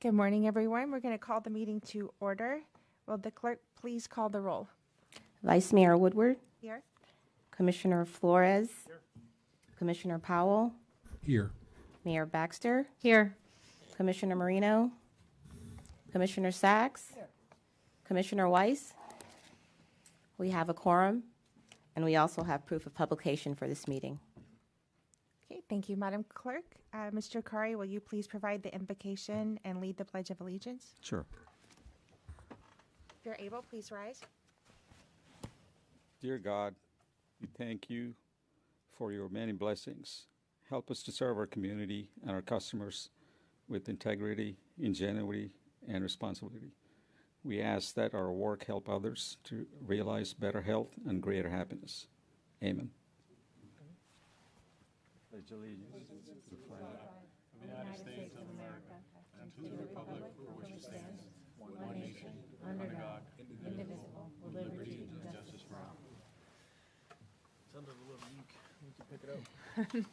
Good morning, everyone. We're going to call the meeting to order. Will the clerk please call the roll? Vice Mayor Woodward, Here. Commissioner Flores, Commissioner Powell, Here. Mayor Baxter, Here. Commissioner Marino, Commissioner Sachs, Commissioner Weiss. We have a quorum, and we also have proof of publication for this meeting. Okay, thank you, Madam Clerk. Mr. Kari, will you please provide the invocation and lead the Pledge of Allegiance? Sure. If you're able, please rise. Dear God, we thank you for your many blessings. Help us to serve our community and our customers with integrity, ingenuity, and responsibility. We ask that our work help others to realize better health and greater happiness. Amen. Pledge allegiance to the flag of the United States of America and to the republic for which it stands, one nation, under God, indivisible, with liberty and justice for all. Sounded a little weak. We can pick it up.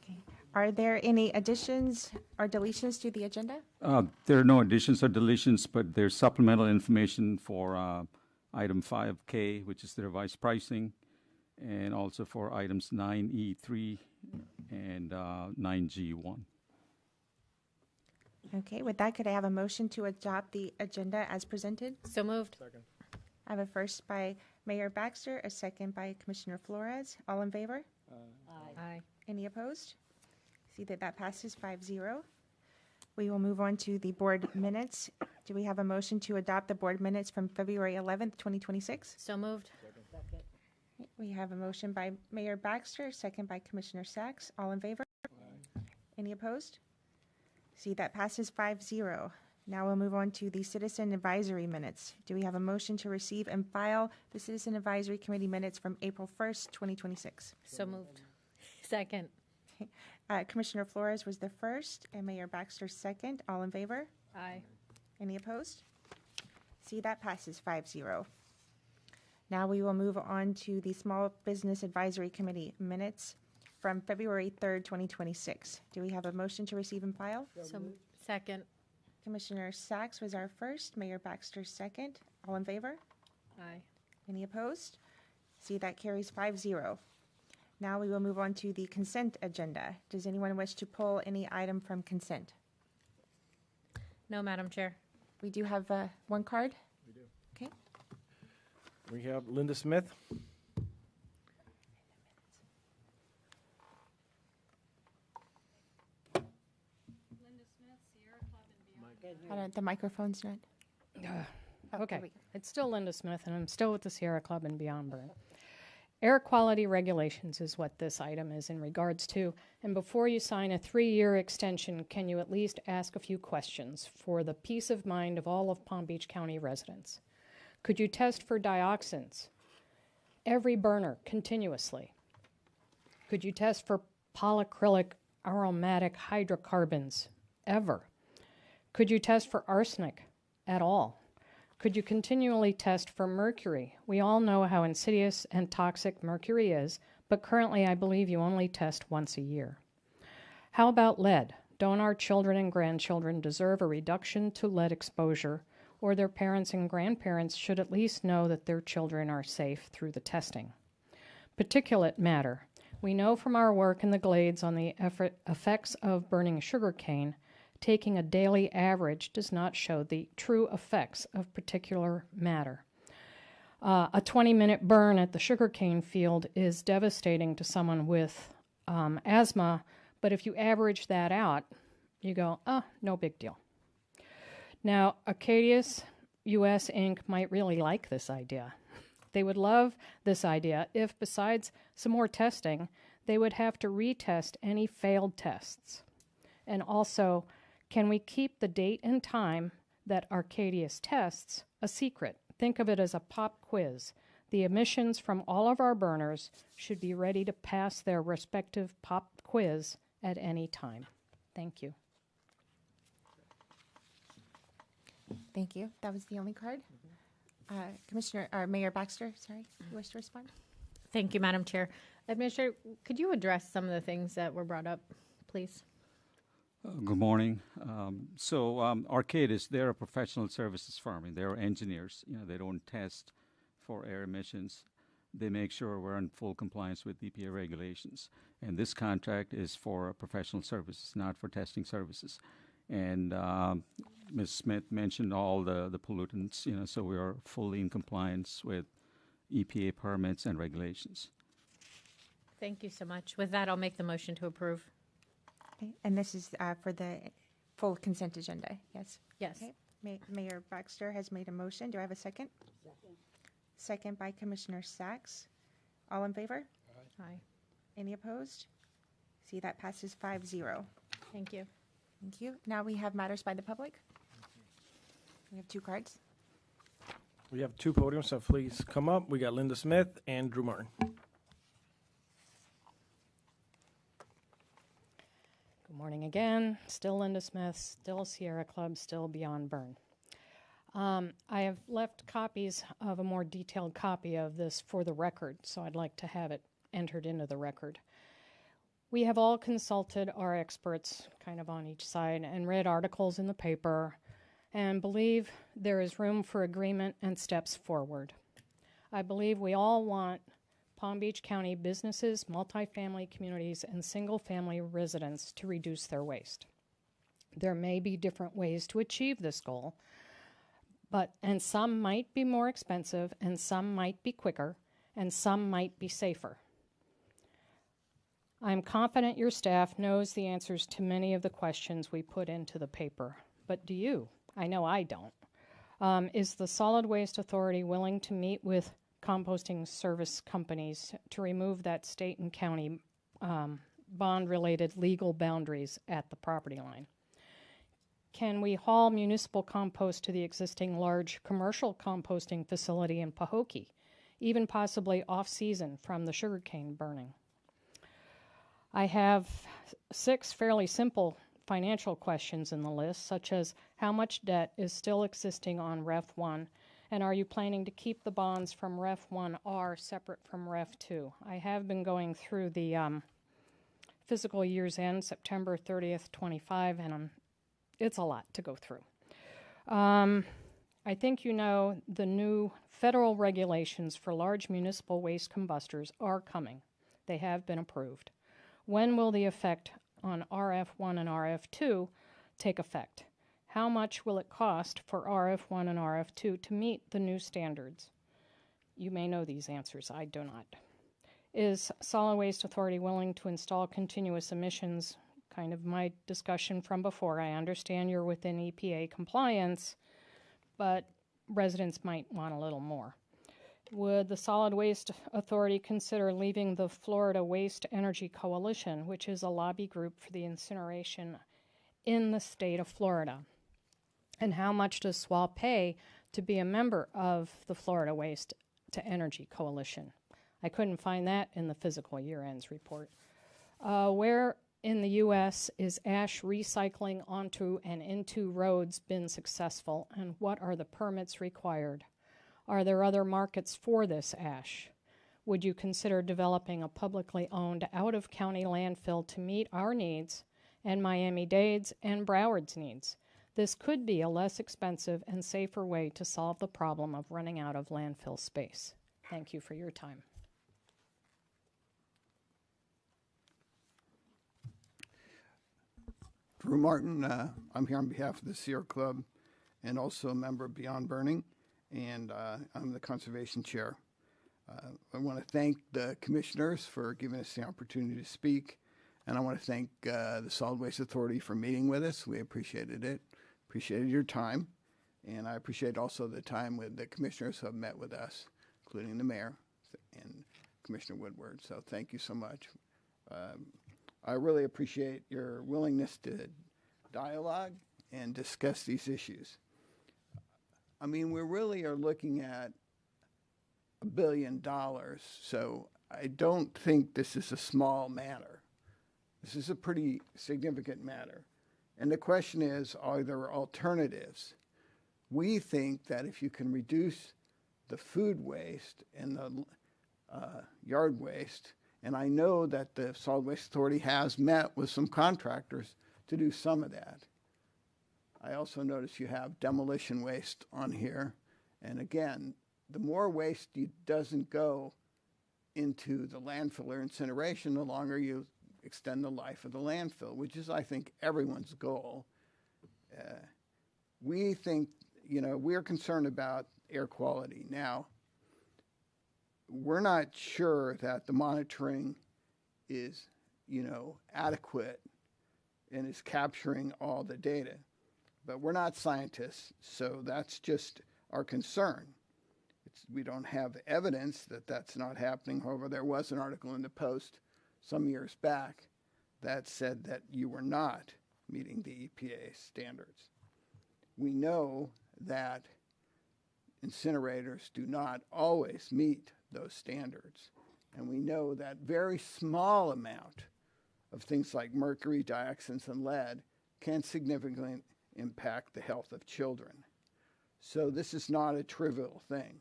Okay. Are there any additions or deletions to the agenda? There are no additions or deletions, but there's supplemental information for item 5K, which is the revised pricing, and also for items 9E3 and 9G1. Okay, with that, could I have a motion to adopt the agenda as presented? So moved. Second. I have a first by Mayor Baxter, a second by Commissioner Flores. All in favor? Aye. Any opposed? See that passes 5-0. We will move on to the board minutes. Do we have a motion to adopt the board minutes from February 11th, 2026? So moved. We have a motion by Mayor Baxter, second by Commissioner Sachs. All in favor? Any opposed? See that passes 5-0. Now we'll move on to the Citizen Advisory minutes. Do we have a motion to receive and file the Citizen Advisory Committee minutes from April 1st, 2026? So moved. Second. Commissioner Flores was the first and Mayor Baxter second. All in favor? Aye. Any opposed? See, that passes 5-0. Now we will move on to the Small Business Advisory Committee minutes from February 3rd, 2026. Do we have a motion to receive and file? So second. Commissioner Sachs was our first, Mayor Baxter second. All in favor? Aye. Any opposed? See, that carries 5-0. Now we will move on to the consent agenda. Does anyone wish to pull any item from consent? No, Madam Chair. We do have one card. We do. Okay. We have Linda Smith. The microphone's not. Oh, Okay, there we go. it's still Linda Smith, and I'm still with the Sierra Club and Beyond Burn. Air quality regulations is what this item is in regards to. And before you sign a 3-year extension, can you at least ask a few questions for the peace of mind of all of Palm Beach County residents? Could you test for dioxins? Every burner, continuously. Could you test for polyacrylic aromatic hydrocarbons? Ever? Could you test for arsenic at all? Could you continually test for mercury? We all know how insidious and toxic mercury is, but currently I believe you only test once a year. How about lead? Don't our children and grandchildren deserve a reduction to lead exposure, or their parents and grandparents should at least know that their children are safe through the testing? Particulate matter. We know from our work in the Glades on the effects of burning sugarcane, taking a daily average does not show the true effects of particulate matter. A 20-minute burn at the sugarcane field is devastating to someone with asthma, but if you average that out, you go, no big deal. Now, Acadius US Inc. might really like this idea. They would love this idea if, besides some more testing, they would have to retest any failed tests. And also, can we keep the date and time that Arcadius tests a secret? Think of it as a pop quiz. The emissions from all of our burners should be ready to pass their respective pop quiz at any time. Thank you. Thank you. That was the only card. Commissioner, or Mayor Baxter, sorry, you wish to respond? Thank you, Madam Chair. Administrator, could you address some of the things that were brought up, please? Good morning. Arcadis, they're a professional services firm, and they're engineers. They don't test for air emissions. They make sure we're in full compliance with EPA regulations. And this contract is for professional services, not for testing services. And Ms. Smith mentioned all the pollutants, so we are fully in compliance with EPA permits and regulations. Thank you so much. With that, I'll make the motion to approve. Okay, and this is for the full consent agenda, yes? Yes. Okay. Mayor Baxter has made a motion. Do I have a second? Second by Commissioner Sacks. All in favor? Aye. Any opposed? See, that passes 5-0. Thank you. Thank you. Now we have matters by the public. We have 2 cards. We have 2 podiums, so please come up. We got Linda Smith and Drew Martin. Good morning again. Still Linda Smith, still Sierra Club, still Beyond Burn. I have left copies of a more detailed copy of this for the record, so I'd like to have it entered into the record. We have all consulted our experts kind of on each side and read articles in the paper and believe there is room for agreement and steps forward. I believe we all want Palm Beach County businesses, multifamily communities, and single-family residents to reduce their waste. There may be different ways to achieve this goal, and some might be more expensive, and some might be quicker, and some might be safer. I'm confident your staff knows the answers to many of the questions we put into the paper, but do you? I know I don't. Is the Solid Waste Authority willing to meet with composting service companies to remove that state and county bond-related legal boundaries at the property line? Can we haul municipal compost to the existing large commercial composting facility in Pahokee, even possibly off-season from the sugarcane burning? I have 6 fairly simple financial questions in the list, such as how much debt is still existing on REF 1, and are you planning to keep the bonds from REF 1R separate from REF 2? I have been going through the fiscal year's end, September 30th, 25, and it's a lot to go through. I think you know the new federal regulations for large municipal waste combustors are coming. They have been approved. When will the effect on RF1 and RF2 take effect? How much will it cost for RF1 and RF2 to meet the new standards? You may know these answers. I do not. Is Solid Waste Authority willing to install continuous emissions? Kind of my discussion from before. I understand you're within EPA compliance, but residents might want a little more. Would the Solid Waste Authority consider leaving the Florida Waste Energy Coalition, which is a lobby group for the incineration in the state of Florida? And how much does SWA pay to be a member of the Florida Waste to Energy Coalition? I couldn't find that in the fiscal year ends report. Where in the U.S. is ash recycling onto and into roads been successful, and what are the permits required? Are there other markets for this ash? Would you consider developing a publicly owned out-of-county landfill to meet our needs and Miami-Dade's and Broward's needs? This could be a less expensive and safer way to solve the problem of running out of landfill space. Thank you for your time. Drew Martin, I'm here on behalf of the Sierra Club and also a member of Beyond Burning, and I'm the Conservation Chair. I want to thank the commissioners for giving us the opportunity to speak, and I want to thank the Solid Waste Authority for meeting with us. We appreciated it, appreciated your time, and I appreciate also the time with the commissioners who have met with us, including the mayor and Commissioner Woodward. So thank you so much. I really appreciate your willingness to dialogue and discuss these issues. I mean, we really are looking at $1 billion, so I don't think this is a small matter. This is a pretty significant matter. And the question is, are there alternatives? We think that if you can reduce the food waste and the yard waste, and I know that the Solid Waste Authority has met with some contractors to do some of that. I also notice you have demolition waste on here. And again, the more waste doesn't go into the landfill or incineration, the longer you extend the life of the landfill, which is, I think, everyone's goal. We think, we're concerned about air quality. Now, we're not sure that the monitoring is, adequate and is capturing all the data. But we're not scientists, so that's just our concern. We don't have evidence that that's not happening. However, there was an article in the Post some years back that said that you were not meeting the EPA standards. We know that incinerators do not always meet those standards. And we know that very small amount of things like mercury, dioxins, and lead can significantly impact the health of children. So this is not a trivial thing.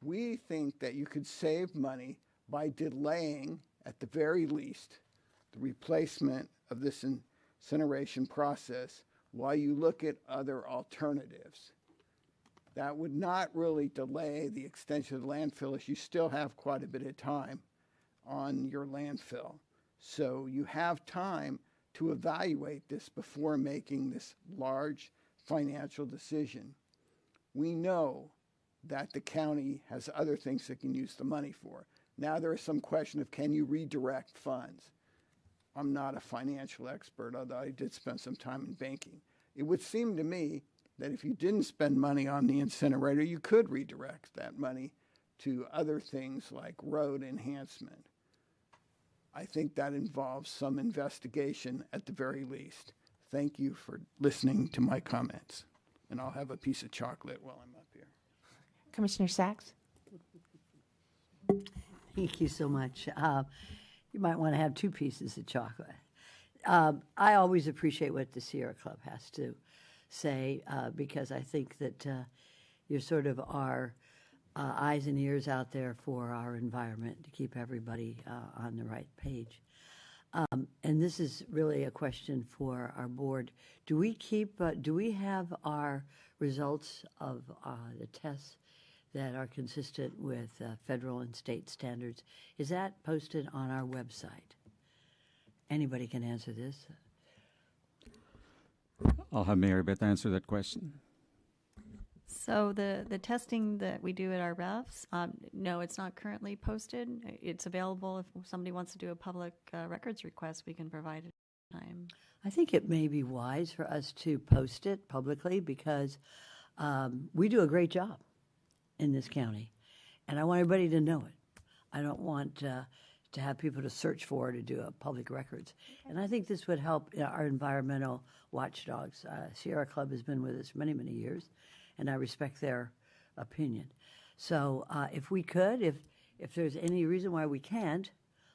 We think that you could save money by delaying, at the very least, the replacement of this incineration process while you look at other alternatives. That would not really delay the extension of the landfill, as you still have quite a bit of time on your landfill. So you have time to evaluate this before making this large financial decision. We know that the county has other things it can use the money for. Now there is some question of, can you redirect funds? I'm not a financial expert, although I did spend some time in banking. It would seem to me that if you didn't spend money on the incinerator, you could redirect that money to other things like road enhancement. I think that involves some investigation at the very least. Thank you for listening to my comments. And I'll have a piece of chocolate while I'm up here. Commissioner Sacks? Thank you so much. You might want to have 2 pieces of chocolate. I always appreciate what the Sierra Club has to say because I think that you're sort of our eyes and ears out there for our environment to keep everybody on the right page. And this is really a question for our board. Do we have our results of the tests that are consistent with federal and state standards? Is that posted on our website? Anybody can answer this. I'll have Mary Beth answer that question. So the testing that we do at our refs, no, it's not currently posted. It's available if somebody wants to do a public records request, we can provide it at any time. I think it may be wise for us to post it publicly because we do a great job in this county, and I want everybody to know it. I don't want to have people to search for to do a public records. And I think this would help our environmental watchdogs. Sierra Club has been with us many, many years, and I respect their opinion. So if we could, if there's any reason why we can't,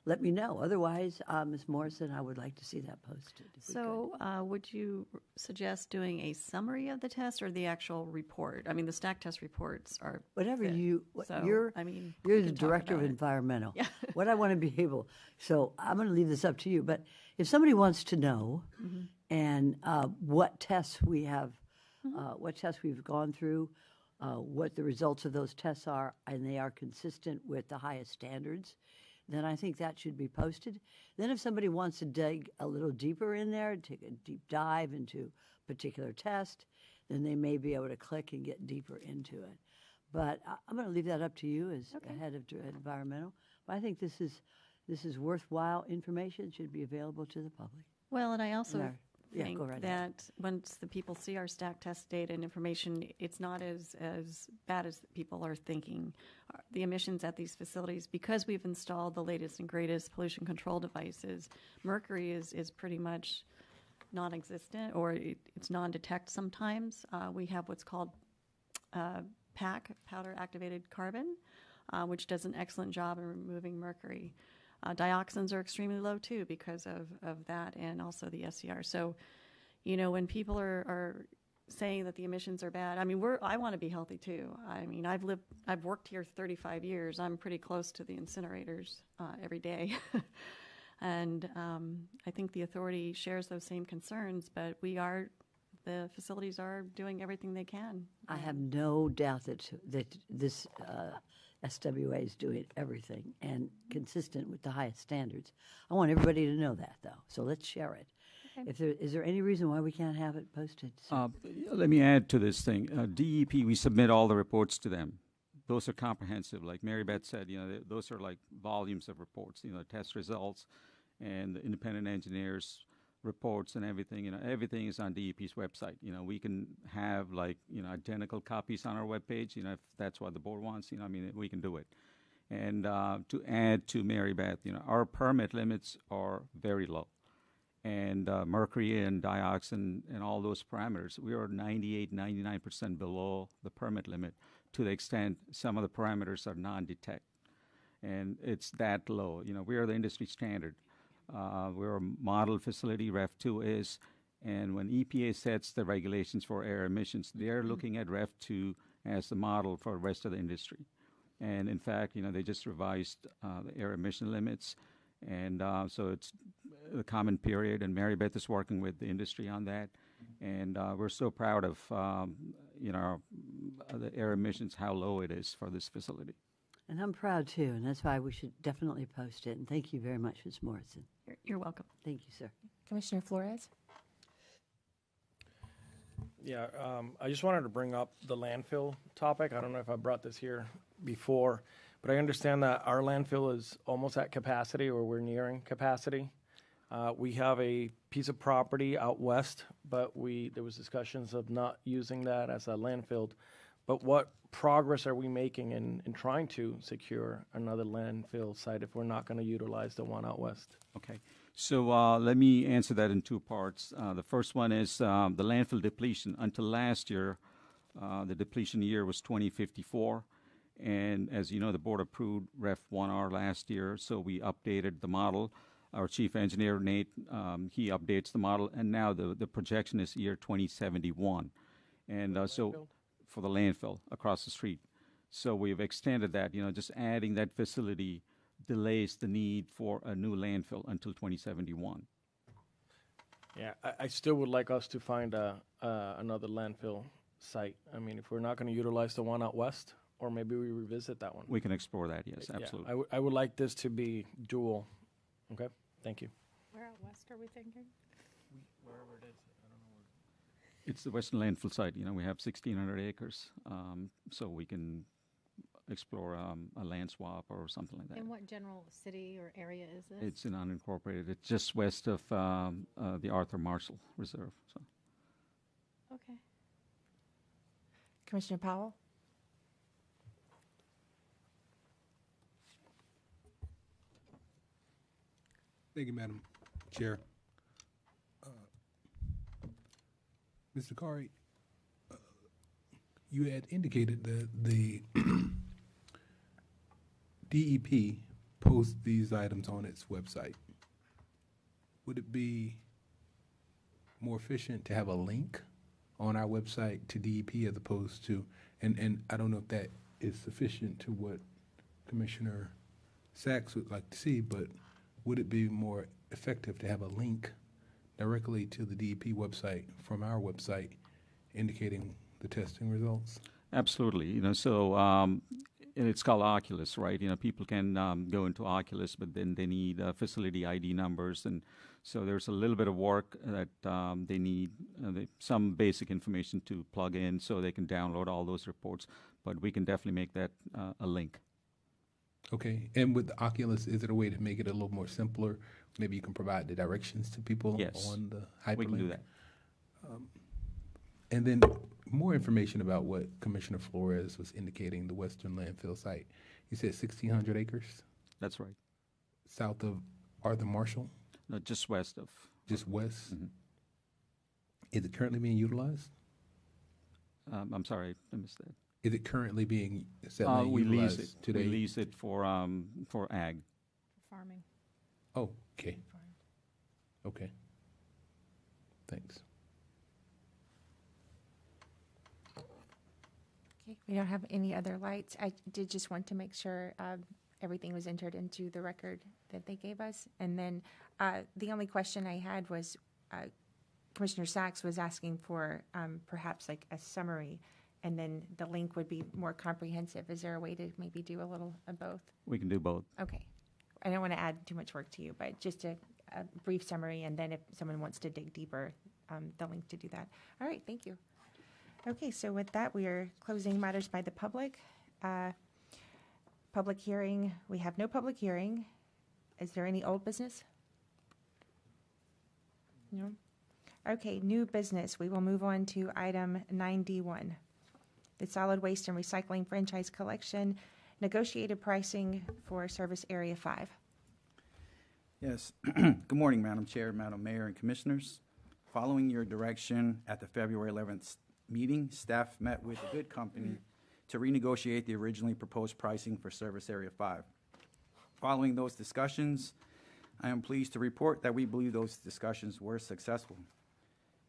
let me know. Otherwise, Ms. Morrison, I would like to see that posted. So would you suggest doing a summary of the test or the actual report? I mean, the stack test reports are whatever good. you're we the can talk director of about it. environmental. What I want to be able, so I'm going to leave this up to you, but if somebody wants to know and what tests we have, what tests we've gone through, what the results of those tests are, and they are consistent with the highest standards, then I think that should be posted. Then if somebody wants to dig a little deeper in there, take a deep dive into a particular test, then they may be able to click and get deeper into it. But I'm going to leave that up to you as head of environmental. But I think this is worthwhile information, should be available to the public. Well, and I also think go right that once the people see our stack test data and information, it's not as bad as people are thinking. The emissions at these facilities, because we've installed the latest and greatest pollution control devices, mercury is pretty much non-existent, or it's non-detect sometimes. We have what's called PAC, powder activated carbon, which does an excellent job in removing mercury. Dioxins are extremely low too because of that, and also the SCR. So, when people are saying that the emissions are bad, I mean, I want to be healthy too. I mean, I've worked here 35 years. I'm pretty close to the incinerators every day. And I think the authority shares those same concerns, but the facilities are doing everything they can. I have no doubt that this SWA is doing everything and consistent with the highest standards. I want everybody to know that, though. So let's share it. Is there any reason why we can't have it posted? Let me add to this thing. DEP, we submit all the reports to them. Those are comprehensive. Like Mary Beth said, those are like volumes of reports, test results and the independent engineers' reports and everything. Everything is on DEP's website. We can have identical copies on our webpage, if that's what the board wants, we can do it. And to add to Mary Beth, our permit limits are very low. And mercury and dioxin and all those parameters, we are 98, 99% below the permit limit to the extent some of the parameters are non-detect. And it's that low. We are the industry standard. We're a model facility, REF 2 is, and when EPA sets the regulations for air emissions, they're looking at REF 2 as the model for the rest of the industry. And in fact, they just revised the air emission limits. And so it's the common period, and Mary Beth is working with the industry on that. And we're so proud of, the air emissions, how low it is for this facility. And I'm proud, too, and that's why we should definitely post it. And thank you very much, Ms. Morrison. You're welcome. Thank you, sir. Commissioner Flores? Yeah, I just wanted to bring up the landfill topic. I don't know if I brought this here before, but I understand that our landfill is almost at capacity, or we're nearing capacity. We have a piece of property out west, but there was discussions of not using that as a landfill. But what progress are we making in trying to secure another landfill site if we're not going to utilize the one out west? Okay. So let me answer that in two parts. The first one is the landfill depletion. Until last year, the depletion year was 2054. And as you know, the board approved REF 1R last year, so we updated the model. Our chief engineer, Nate, he updates the model, and now the projection is year 2071. And so for the landfill across the street. So we've extended that, just adding that facility delays the need for a new landfill until 2071. Yeah, I still would like us to find another landfill site. I mean, if we're not going to utilize the one out west, or maybe we revisit that one. We can explore that, yes, absolutely. Yeah, I would like this to be dual. Okay, thank you. Where out west are we thinking? Wherever it is, I don't know where. It's the Western landfill site. We have 1,600 acres, so we can explore a land swap or something like that. And what general city or area is this? It's an unincorporated. It's just west of the Arthur Marshall Reserve. So. Okay. Commissioner Powell? Thank you, Madam Chair. Mr. Kari, you had indicated that the DEP posts these items on its website. Would it be more efficient to have a link on our website to DEP as opposed to, and I don't know if that is sufficient to what Commissioner Sachs would like to see, but would it be more effective to have a link directly to the DEP website from our website indicating the testing results? Absolutely. So and it's called Oculus, right? People can go into Oculus, but then they need facility ID numbers. And so there's a little bit of work that they need some basic information to plug in so they can download all those reports. But we can definitely make that a link. Okay, and with the Oculus, is it a way to make it a little more simpler? Maybe you can provide the directions to people on the hyperlink? We can do that. And then more information about what Commissioner Flores was indicating, the Western landfill site. You said 1,600 acres? That's right. South of Arthur Marshall? No, just west of. Just west? Mm-hmm. Is it currently being utilized? I'm sorry, I missed that. Is it currently being we utilized lease it. today? We lease it for ag. For farming. Oh, okay. Okay. Thanks. Okay, we don't have any other lights. I did just want to make sure everything was entered into the record that they gave us. And then the only question I had was Commissioner Sachs was asking for perhaps like a summary, and then the link would be more comprehensive. Is there a way to maybe do a little of both? We can do both. Okay. I don't want to add too much work to you, but just a brief summary, and then if someone wants to dig deeper, the link to do that. All right, thank you. Okay, so with that, we are closing matters by the public. Public hearing, we have no public hearing. Is there any old business? No? Okay, new business. We will move on to item 9D1. The Solid Waste and Recycling Franchise Collection, negotiated pricing for Service Area 5. Yes. Good morning, Madam Chair, Madam Mayor, and Commissioners. Following your direction at the February 11th meeting, staff met with the Good Company to renegotiate the originally proposed pricing for Service Area 5. Following those discussions, I am pleased to report that we believe those discussions were successful.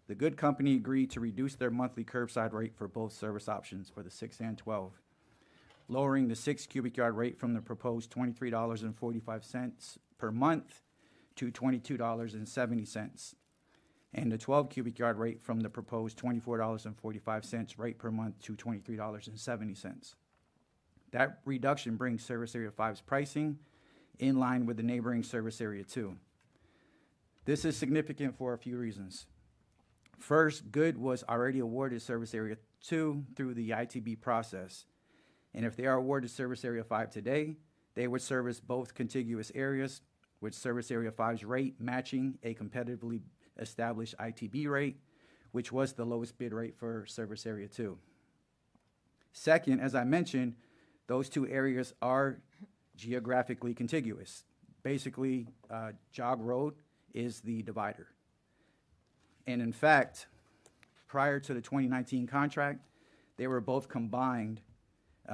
The Good Company agreed to reduce their monthly curbside rate for both service options for the 6 and 12, lowering the 6 cubic yard rate from the proposed $23.45 per month to $22.70, and the 12 cubic yard rate from the proposed $24.45 rate per month to $23.70. That reduction brings Service Area 5's pricing in line with the neighboring Service Area 2. This is significant for a few reasons. First, Good was already awarded Service Area 2 through the ITB process, and if they are awarded Service Area 5 today, they would service both contiguous areas, with Service Area 5's rate matching a competitively established ITB rate, which was the lowest bid rate for Service Area 2. Second, as I mentioned, those two areas are geographically contiguous. Basically, Jog Road is the divider. And in fact, prior to the 2019 contract, they were both combined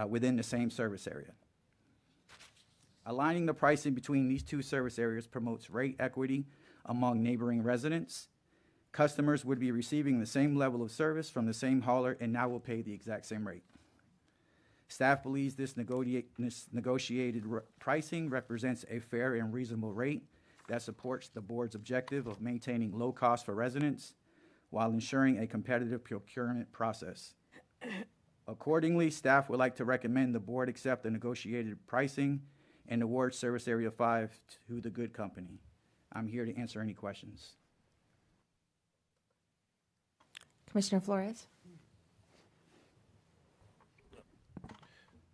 within the same service area. Aligning the pricing between these two service areas promotes rate equity among neighboring residents. Customers would be receiving the same level of service from the same hauler and now will pay the exact same rate. Staff believes this negotiated pricing represents a fair and reasonable rate that supports the board's objective of maintaining low costs for residents while ensuring a competitive procurement process. Accordingly, staff would like to recommend the board accept the negotiated pricing and award Service Area 5 to the Good Company. I'm here to answer any questions. Commissioner Flores?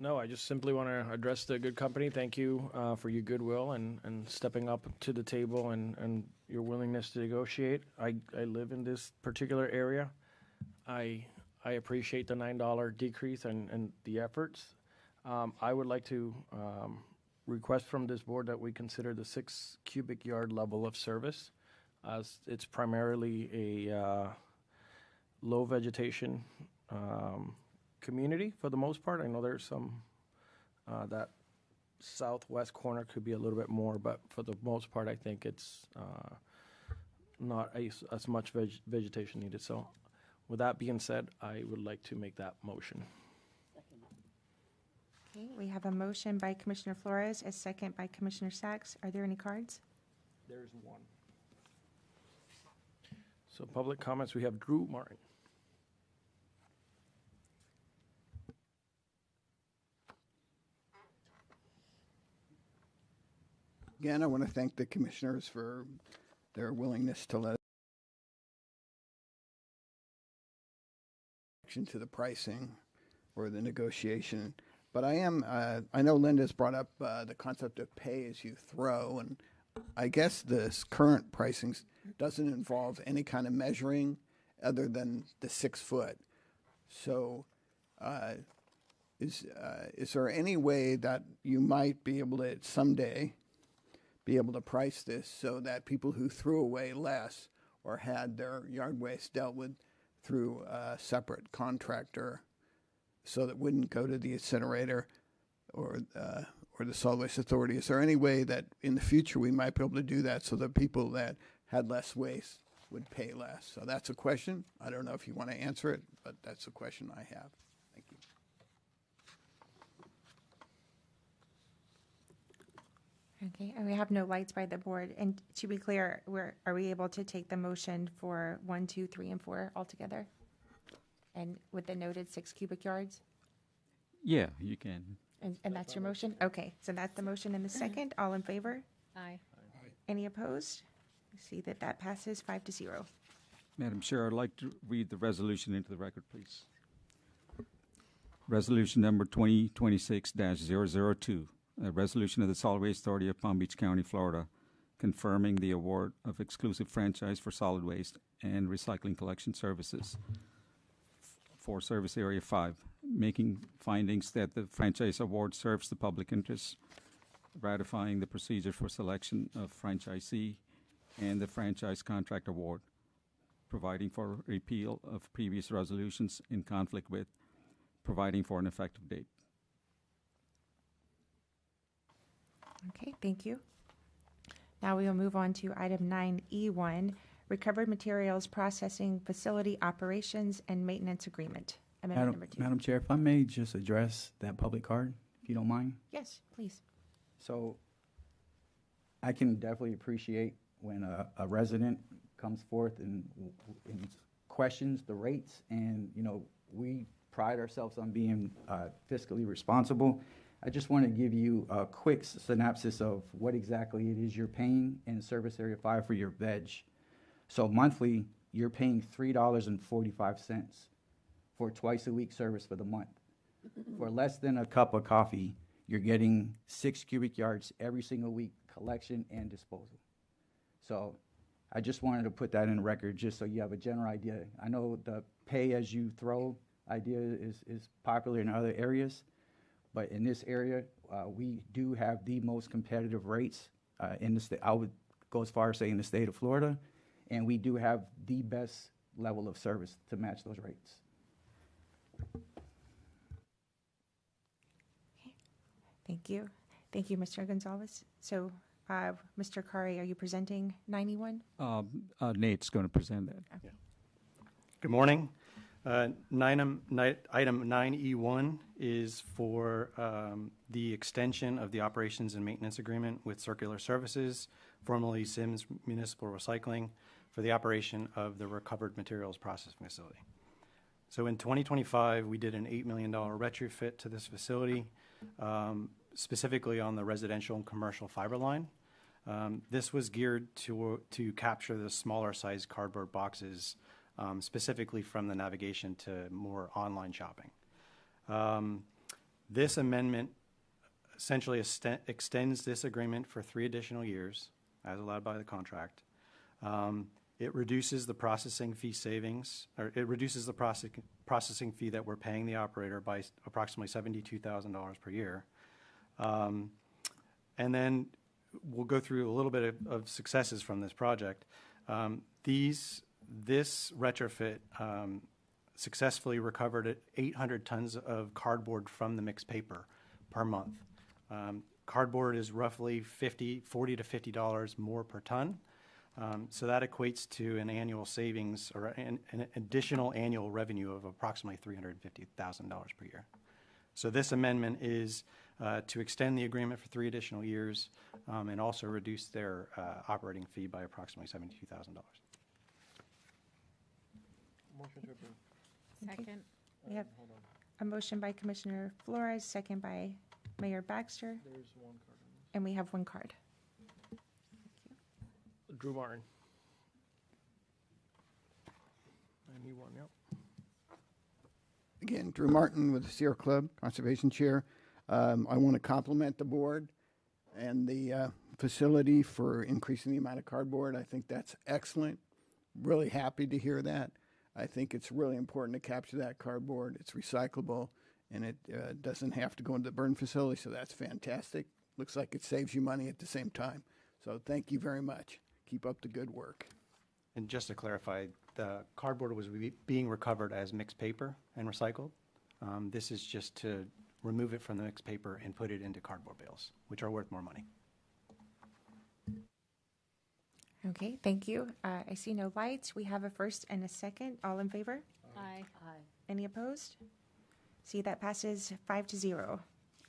No, I just simply want to address the Good Company. Thank you for your goodwill and stepping up to the table and your willingness to negotiate. I live in this particular area. I appreciate the $9 decrease and the efforts. I would like to request from this board that we consider the 6 cubic yard level of service, as it's primarily a low vegetation community for the most part. I know there's some, that southwest corner could be a little bit more, but for the most part, I think it's not as much vegetation needed. So with that being said, I would like to make that motion. Okay, we have a motion by Commissioner Flores, a second by Commissioner Sachs. Are there any cards? There's one. So public comments, we have Drew Martin. Again, I want to thank the commissioners for their willingness to let to the pricing or the negotiation. But I know Linda's brought up the concept of pay as you throw, and I guess this current pricing doesn't involve any kind of measuring other than the 6 foot. So is there any way that you might be able to someday be able to price this so that people who threw away less or had their yard waste dealt with through a separate contractor so that wouldn't go to the incinerator or the solid waste authority? Is there any way that in the future we might be able to do that so that people that had less waste would pay less? So that's a question. I don't know if you want to answer it, but that's a question I have. Thank you. Okay, and we have no lights by the board. And to be clear, are we able to take the motion for 1, 2, 3, and 4 altogether? And with the noted 6 cubic yards? Yeah, you can. And that's your motion? Okay, so that's the motion and the second. All in favor? Aye. Any opposed? I see that that passes 5-0. Madam Chair, I'd like to read the resolution into the record, please. Resolution number 2026-002, a resolution of the Solid Waste Authority of Palm Beach County, Florida, confirming the award of exclusive franchise for solid waste and recycling collection services for Service Area 5, making findings that the franchise award serves the public interest, ratifying the procedure for selection of franchisee and the franchise contract award, providing for repeal of previous resolutions in conflict with, providing for an effective date. Okay, thank you. Now we will move on to item 9E1, Recovered Materials Processing Facility Operations and Maintenance Agreement. Amendment number 2. Madam Chair, if I may just address that public card, if you don't mind. Yes, please. So I can definitely appreciate when a resident comes forth and questions the rates, and, you know, we pride ourselves on being fiscally responsible. I just want to give you a quick synopsis of what exactly it is you're paying in Service Area 5 for your veg. So monthly, you're paying $3.45 for twice a week service for the month. For less than a cup of coffee, you're getting 6 cubic yards every single week, collection and disposal. So I just wanted to put that in record just so you have a general idea. I know the pay as you throw idea is popular in other areas, but in this area, we do have the most competitive rates in the state. I would go as far as saying the state of Florida, and we do have the best level of service to match those rates. Thank you. Thank you, Mr. Gonzalez. So, Mr. Kari, are you presenting 91? Nate's going to present that. Okay. Good morning. Item 9E1 is for the extension of the operations and maintenance agreement with Circular Services, formerly Sims Municipal Recycling, for the operation of the recovered materials processing facility. So in 2025, we did an $8 million retrofit to this facility, specifically on the residential and commercial fiber line. This was geared to capture the smaller size cardboard boxes, specifically from the navigation to more online shopping. This amendment essentially extends this agreement for 3 additional years, as allowed by the contract. It reduces the processing fee savings, or it reduces the processing fee that we're paying the operator by approximately $72,000 per year. And then we'll go through a little bit of successes from this project. This retrofit successfully recovered 800 tons of cardboard from the mixed paper per month. Cardboard is roughly $40 to $50 more per ton. So that equates to an annual savings or an additional annual revenue of approximately $350,000 per year. So this amendment is to extend the agreement for 3 additional years and also reduce their operating fee by approximately $72,000. Motion to approve. Second. We have a motion by Commissioner Flores, second by Mayor Baxter, There's one card on this. and we have 1 card. Drew Martin. 91, yep. Again, Drew Martin with the Sierra Club, Conservation Chair. I want to compliment the board and the facility for increasing the amount of cardboard. I think that's excellent. Really happy to hear that. I think it's really important to capture that cardboard. It's recyclable, and it doesn't have to go into the burn facility, so that's fantastic. Looks like it saves you money at the same time. So thank you very much. Keep up the good work. And just to clarify, the cardboard was being recovered as mixed paper and recycled. This is just to remove it from the mixed paper and put it into cardboard bales, which are worth more money. Okay, thank you. I see no lights. We have a first and a second. All in favor? Aye. Any opposed? See, that passes 5-0.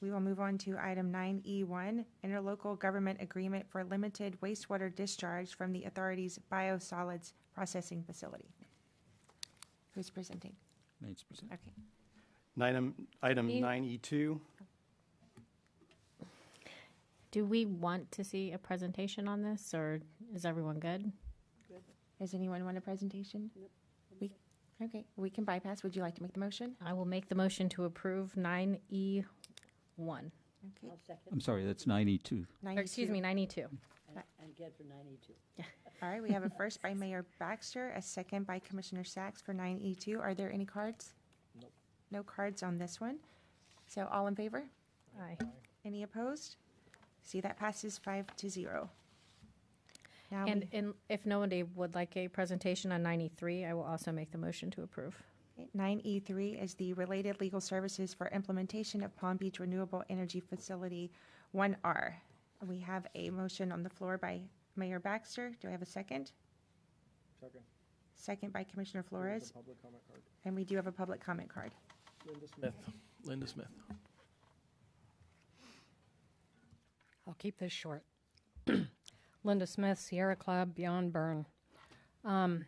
we will move on to item 9E1, interlocal government agreement for limited wastewater discharge from the authority's biosolids processing facility. Who's presenting? Nate's present. Okay. Item 9E2. Do we want to see a presentation on this, or is everyone good? Does anyone want a presentation? Okay, we can bypass. Would you like to make the motion? I will make the motion to approve 9E1. Okay. I'm sorry, that's 92. Or, excuse me, 9E2. And again for 92. All right, we have a first by Mayor Baxter, a second by Commissioner Sacks for 9E2. Are there any cards? Nope. No cards on this one. So all in favor? Aye. Any opposed? See, that passes 5-0. Now And if nobody would like a presentation on 9E3, I will also make the motion to approve. 9E3 is the related legal services for implementation of Palm Beach Renewable Energy Facility 1R. We have a motion on the floor by Mayor Baxter. Do I have a second? Second. Second by Commissioner Flores. Public comment card. And we do have a public comment card. Linda Smith. Linda Smith. I'll keep this short. Linda Smith, Sierra Club, Beyond Burn. And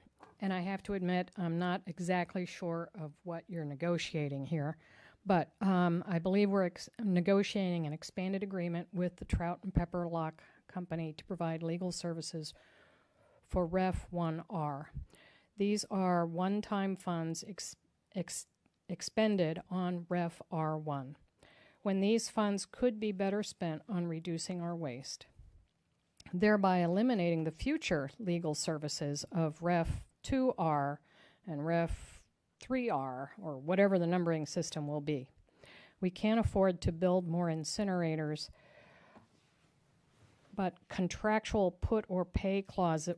I have to admit, I'm not exactly sure of what you're negotiating here, but I believe we're negotiating an expanded agreement with the Trout and Pepper Lock Company to provide legal services for Ref 1R. These are one-time funds expended on Ref R1, when these funds could be better spent on reducing our waste, thereby eliminating the future legal services of Ref 2R and Ref 3R, or whatever the numbering system will be. We can't afford to build more incinerators, but contractual put or pay clauses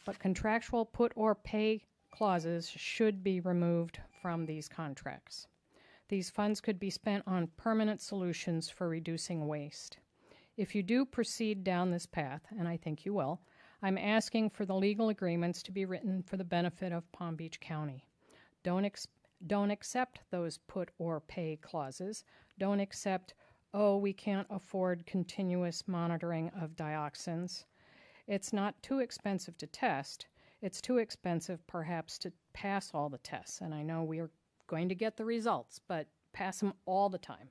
but contractual put or pay clauses should be removed from these contracts. These funds could be spent on permanent solutions for reducing waste. If you do proceed down this path, and I think you will, I'm asking for the legal agreements to be written for the benefit of Palm Beach County. Don't accept those put or pay clauses. Don't accept, oh, we can't afford continuous monitoring of dioxins. It's not too expensive to test. It's too expensive, perhaps, to pass all the tests. And I know we are going to get the results, but pass them all the time.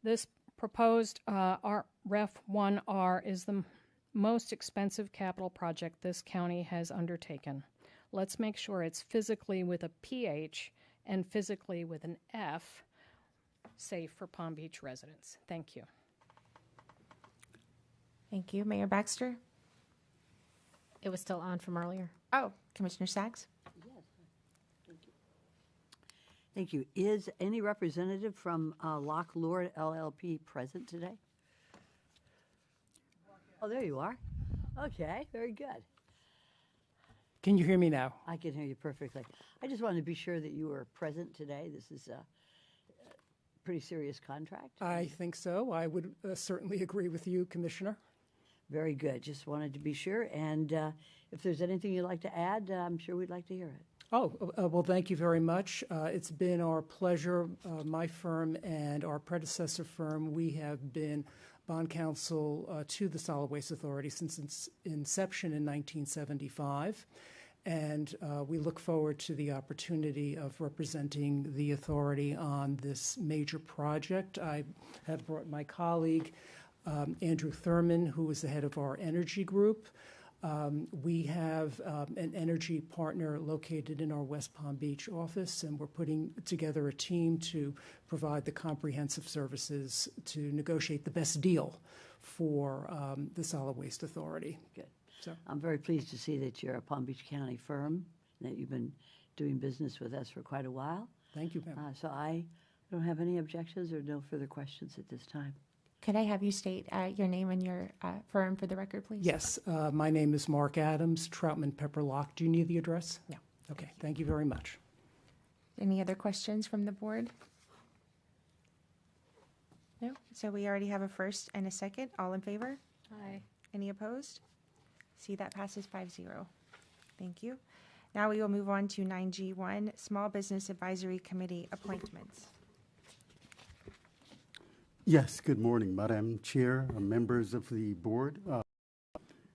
This proposed Ref 1R is the most expensive capital project this county has undertaken. Let's make sure it's physically with a PH and physically with an F, safe for Palm Beach residents. Thank you. Thank you. Mayor Baxter? It was still on from earlier. Oh, Commissioner Sacks? Thank you. Is any representative from Lock Lord LLP present today? Oh, there you are. Okay, very good. Can you hear me now? I can hear you perfectly. I just wanted to be sure that you were present today. This is a pretty serious contract. I think so. I would certainly agree with you, Commissioner. Very good. Just wanted to be sure. And if there's anything you'd like to add, I'm sure we'd like to hear it. Oh, well, thank you very much. It's been our pleasure, my firm and our predecessor firm, we have been bond counsel to the Solid Waste Authority since its inception in 1975. And we look forward to the opportunity of representing the authority on this major project. I have brought my colleague, Andrew Thurman, who is the head of our energy group. We have an energy partner located in our West Palm Beach office, and we're putting together a team to provide the comprehensive services to negotiate the best deal for the Solid Waste Authority. Good. So I'm very pleased to see that you're a Palm Beach County firm, that you've been doing business with us for quite a while. Thank you, ma'am. So I don't have any objections or no further questions at this time. Could I have you state your name and your firm for the record, please? Yes, my name is Mark Adams, Troutman Pepper Lock. Do you need the address? No. Okay, thank you very much. Any other questions from the board? No? So we already have a first and a second. All in favor? Aye. Any opposed? See, that passes 5-0. Thank you. Now we will move on to 9G1, Small Business Advisory Committee appointments. Yes, good morning, Madam Chair, members of the board.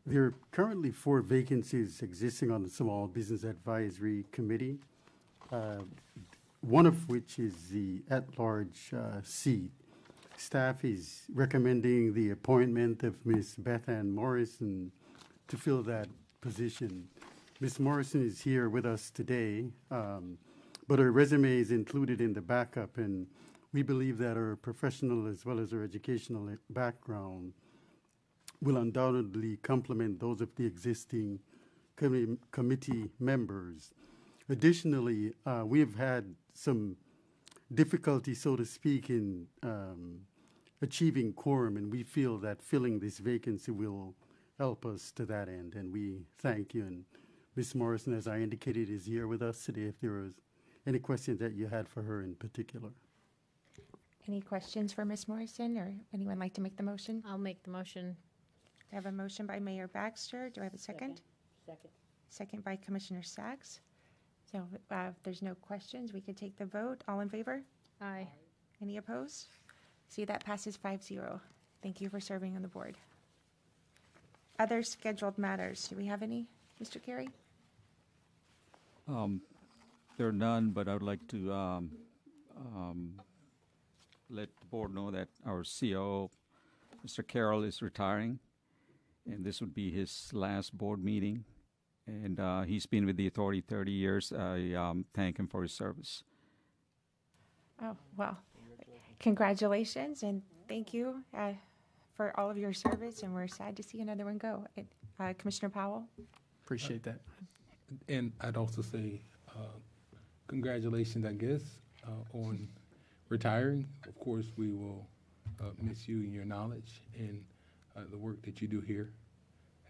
There are currently 4 vacancies existing on the Small Business Advisory Committee, one of which is the at-large seat. Staff is recommending the appointment of Ms. Beth Ann Morrison to fill that position. Ms. Morrison is here with us today, but her resume is included in the backup, and we believe that her professional as well as her educational background will undoubtedly complement those of the existing committee members. Additionally, we have had some difficulty, so to speak, in achieving quorum, and we feel that filling this vacancy will help us to that end, and we thank you. And Ms. Morrison, as I indicated, is here with us today if there was any questions that you had for her in particular. Any questions for Ms. Morrison, or anyone like to make the motion? I'll make the motion. I have a motion by Mayor Baxter. Do I have a second? Second. Second by Commissioner Sacks. So if there's no questions, we could take the vote. All in favor? Aye. Any opposed? See, that passes 5-0. Thank you for serving on the board. Other scheduled matters. Do we have any, Mr. Carey? There are none, but I would like to let the board know that our COO, Mr. Carroll, is retiring, and this would be his last board meeting. And he's been with the authority 30 years. I thank him for his service. Oh, well, congratulations, and thank you for all of your service, and we're sad to see another one go. Commissioner Powell? Appreciate that. And I'd also say congratulations, I guess, on retiring. Of course, we will miss you and your knowledge and the work that you do here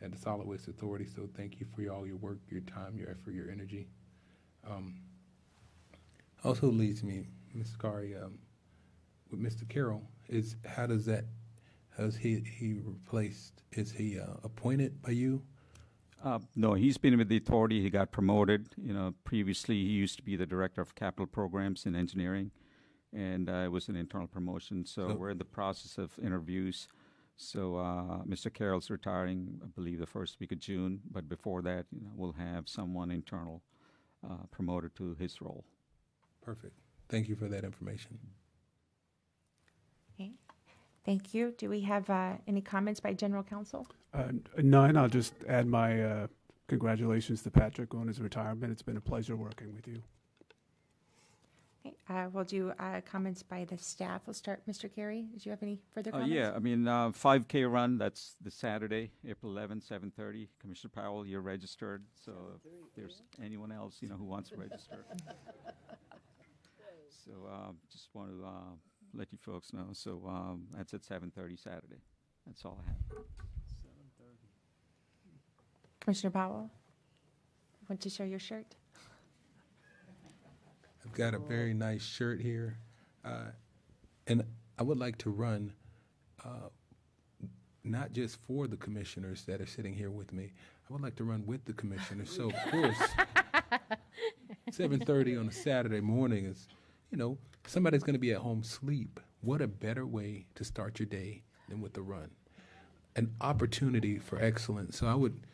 at the Solid Waste Authority. So thank you for all your work, your time, your effort, your energy. Also leads me, Ms. Kari, with Mr. Carroll, is how does he replaced? Is he appointed by you? No, he's been with the authority. He got promoted. Previously he used to be the director of capital programs in engineering, and it was an internal promotion. So we're in the process of interviews. So Mr. Carroll's retiring, I believe, the first week of June. But before that, we'll have someone internal promoted to his role. Perfect. Thank you for that information. Okay. Thank you. Do we have any comments by General Counsel? None. I'll just add my congratulations to Patrick on his retirement. It's been a pleasure working with you. Okay. We'll do comments by the staff. We'll start, Mr. Carey. Did you have any further comments? Yeah, 5K run, that's this Saturday, April 11th, 7:30. Commissioner Powell, you're registered, so if there's anyone else, who wants to register. So just want to let you folks know. So that's at 7:30 Saturday. That's all I have. Commissioner Powell, want to show your shirt? I've got a very nice shirt here, and I would like to run not just for the commissioners that are sitting here with me. I would like to run with the commissioners. So, of course, 7:30 on a Saturday morning is, somebody's going to be at home asleep. What a better way to start your day than with a run. An opportunity for excellence. So I would,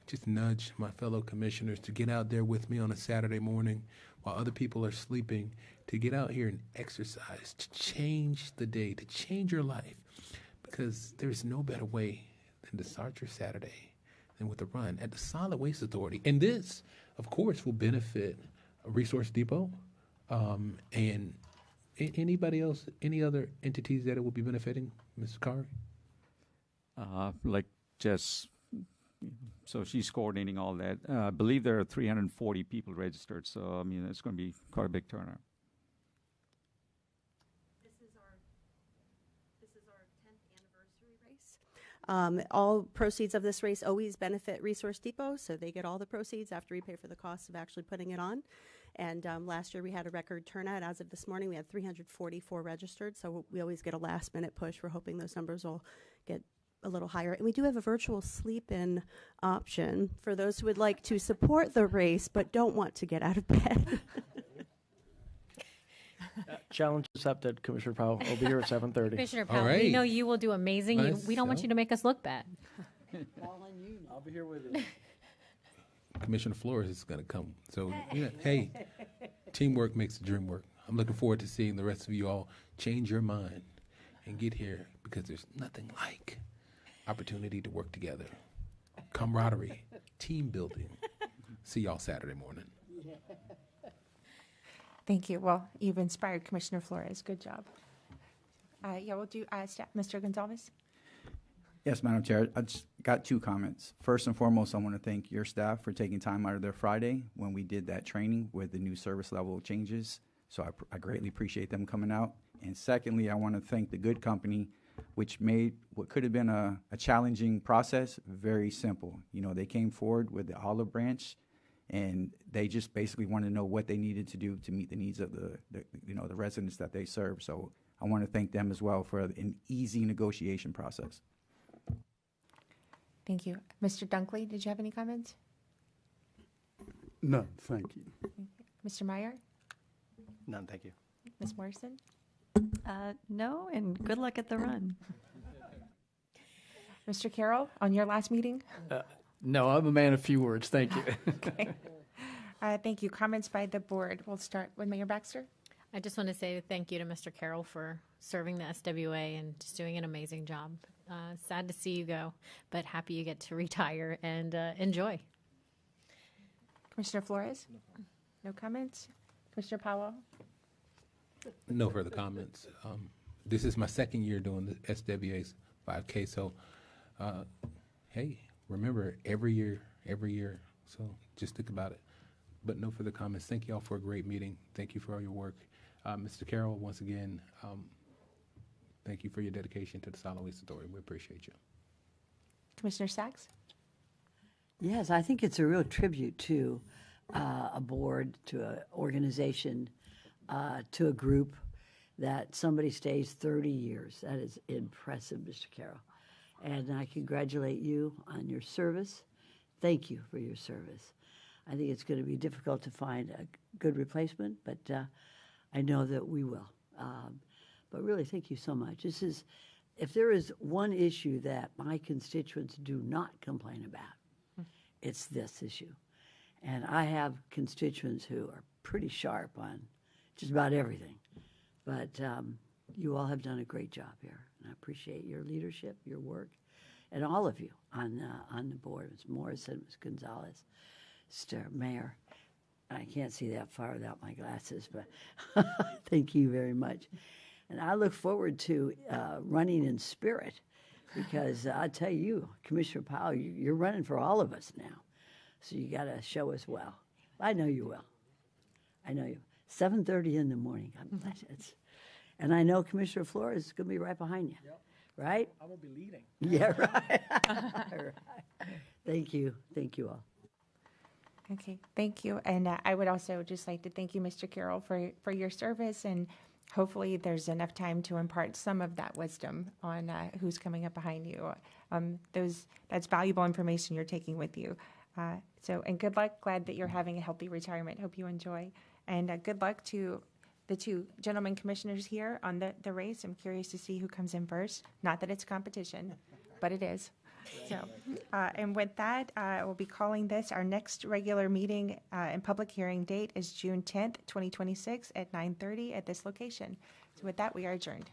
just nudge my fellow commissioners to get out there with me on a Saturday morning while other people are sleeping, to get out here and exercise, to change the day, to change your life. Because there's no better way than to start your Saturday than with a run at the Solid Waste Authority. And this, of course, will benefit Resource Depot and anybody else, any other entities that it will be benefiting, Ms. Kari? Like Jess, so she's coordinating all that. I believe there are 340 people registered, so it's going to be quite a big turnout. This is our 10th anniversary race. All proceeds of this race always benefit Resource Depot, so they get all the proceeds after we pay for the cost of actually putting it on. And last year we had a record turnout. As of this morning, we had 344 registered, so we always get a last-minute push. We're hoping those numbers will get a little higher. And we do have a virtual sleep-in option for those who would like to support the race but don't want to get out of bed. Challenge accepted, Commissioner Powell. I'll be here at 7:30. Commissioner All Powell, we right. know you will do amazing. We don't want So- you to make us look bad. I'll be here with you. Commissioner Flores is going to come. So, hey, teamwork makes the dream work. I'm looking forward to seeing the rest of you all change your mind and get here because there's nothing like opportunity to work together, camaraderie, team building. See y'all Saturday morning. Thank you. Well, you've inspired Commissioner Flores. Good job. Yeah, we'll do staff. Mr. Gonzalez. Yes, Madam Chair, I just got 2 comments. First and foremost, I want to thank your staff for taking time out of their Friday when we did that training with the new service level changes. So I greatly appreciate them coming out. And secondly, I want to thank the Good Company, which made what could have been a challenging process very simple. You know, they came forward with the olive branch, and they just basically wanted to know what they needed to do to meet the needs of the residents that they serve. So I want to thank them as well for an easy negotiation process. Thank you. Mr. Dunkley, did you have any comments? No, thank you. Mr. Meyer? None, thank you. Ms. Morrison? No, and good luck at the run. Mr. Carroll, on your last meeting? No, I'm a man of few words. Thank you. Okay. Thank you. Comments by the board. We'll start with Mayor Baxter. I just want to say thank you to Mr. Carroll for serving the SWA and just doing an amazing job. Sad to see you go, but happy you get to retire and enjoy. Commissioner Flores? No comments? Commissioner Powell? No further comments. This is my second year doing the SWA's 5K. So, hey, remember every year. So just think about it. But no further comments. Thank you all for a great meeting. Thank you for all your work. Mr. Carroll, once again, thank you for your dedication to the Solid Waste Authority. We appreciate you. Commissioner Sachs? Yes, I think it's a real tribute to a board, to an organization, to a group that somebody stays 30 years. That is impressive, Mr. Carroll. And I congratulate you on your service. Thank you for your service. I think it's going to be difficult to find a good replacement, but I know that we will. But really, thank you so much. If there is one issue that my constituents do not complain about, it's this issue. And I have constituents who are pretty sharp on just about everything. But you all have done a great job here, and I appreciate your leadership, your work, and all of you on the board. Ms. Morrison, Ms. Gonzalez, Mr. Mayor. I can't see that far without my glasses, but thank you very much. And I look forward to running in spirit, because I tell you, Commissioner Powell, you're running for all of us now. So you got to show us well. I know you will. I know you. 7:30 in the morning. God bless you. And I know Commissioner Flores is going to be right behind you. Yep. Right? I will be leading. Yeah, right. Right. Thank you. Thank you all. Okay, thank you. And I would also just like to thank you, Mr. Carroll, for your service. And hopefully there's enough time to impart some of that wisdom on who's coming up behind you. That's valuable information you're taking with you. And good luck. Glad that you're having a healthy retirement. Hope you enjoy. And good luck to the 2 gentlemen commissioners here on the race. I'm curious to see who comes in first. Not that it's competition, but it is. So, and with that, we'll be calling this our next regular meeting and public hearing date is June 10th, 2026 at 9:30 at this location. So with that, we are adjourned.